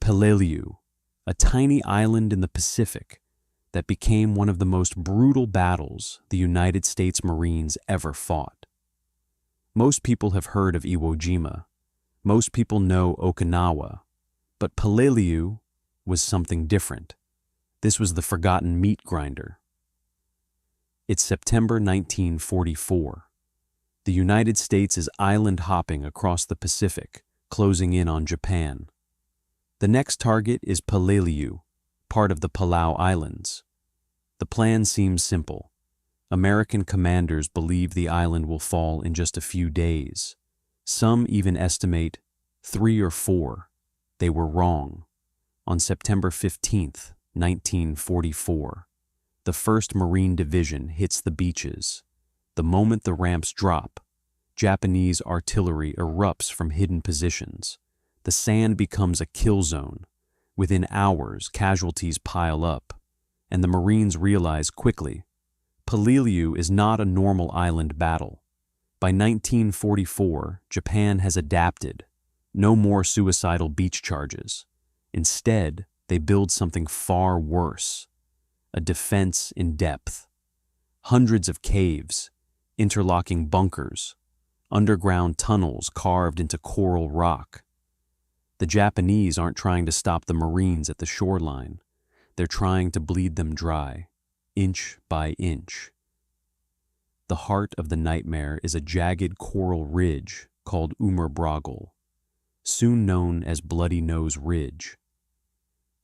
Peleliu, a tiny island in the Pacific that became one of the most brutal battles the United States Marines ever fought. Most people have heard of Iwo Jima. Most people know Okinawa. But Peleliu was something different. This was the forgotten meat grinder. It's September 1944. The United States is island hopping across the Pacific, closing in on Japan. The next target is Peleliu, part of the Palau Islands. The plan seems simple. American commanders believe the island will fall in just a few days. Some even estimate 3 or 4. They were wrong. On September 15th, 1944, the 1st Marine Division hits the beaches. The moment the ramps drop, Japanese artillery erupts from hidden positions. The sand becomes a kill zone. Within hours, casualties pile up, and the Marines realize quickly, Peleliu is not a normal island battle. By 1944, Japan has adapted. No more suicidal beach charges. Instead, they build something far worse, a defense in depth. Hundreds of caves, interlocking bunkers, underground tunnels carved into coral rock. The Japanese aren't trying to stop the Marines at the shoreline. They're trying to bleed them dry, inch by inch. The heart of the nightmare is a jagged coral ridge called Umurbrogol, soon known as Bloody Nose Ridge.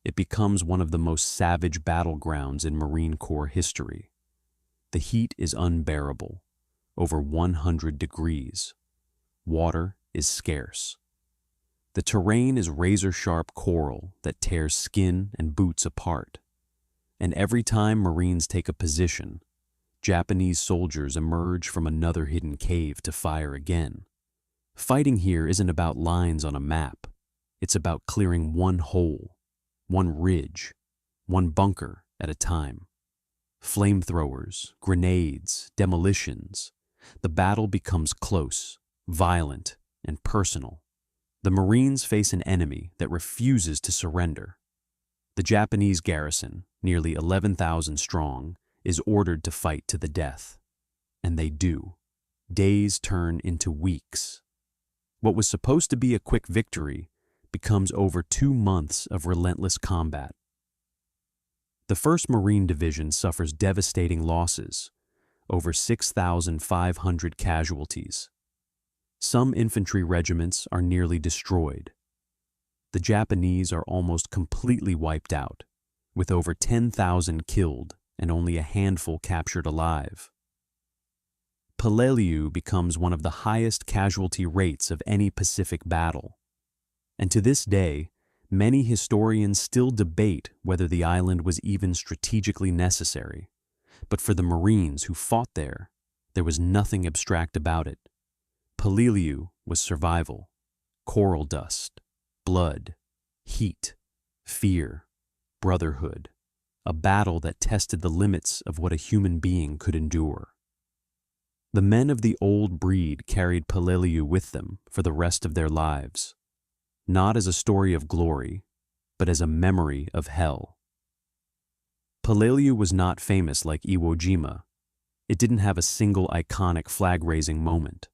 It becomes one of the most savage battlegrounds in Marine Corps history. The heat is unbearable, over 100 degrees. Water is scarce. The terrain is razor-sharp coral that tears skin and boots apart. And every time Marines take a position, Japanese soldiers emerge from another hidden cave to fire again. Fighting here isn't about lines on a map. It's about clearing one hole, one ridge, one bunker at a time. Flamethrowers, grenades, demolitions. The battle becomes close, violent, and personal. The Marines face an enemy that refuses to surrender. The Japanese garrison, nearly 11,000 strong, is ordered to fight to the death. And they do. Days turn into weeks. What was supposed to be a quick victory becomes over 2 months of relentless combat. The 1st Marine Division suffers devastating losses, over 6,500 casualties. Some infantry regiments are nearly destroyed. The Japanese are almost completely wiped out, with over 10,000 killed and only a handful captured alive. Peleliu becomes one of the highest casualty rates of any Pacific battle. And to this day, many historians still debate whether the island was even strategically necessary. But for the Marines who fought there was nothing abstract about it. Peleliu was survival, coral dust, blood, heat, fear, brotherhood, a battle that tested the limits of what a human being could endure. The men of the old breed carried Peleliu with them for the rest of their lives, not as a story of glory, but as a memory of hell. Peleliu was not famous like Iwo Jima. It didn't have a single iconic flag-raising moment,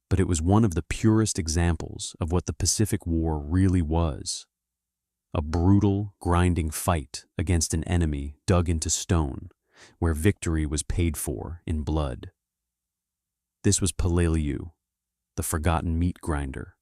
but it was one of the purest examples of what the Pacific War really was. A brutal, grinding fight against an enemy dug into stone, where victory was paid for in blood. This was Peleliu, the forgotten meat grinder.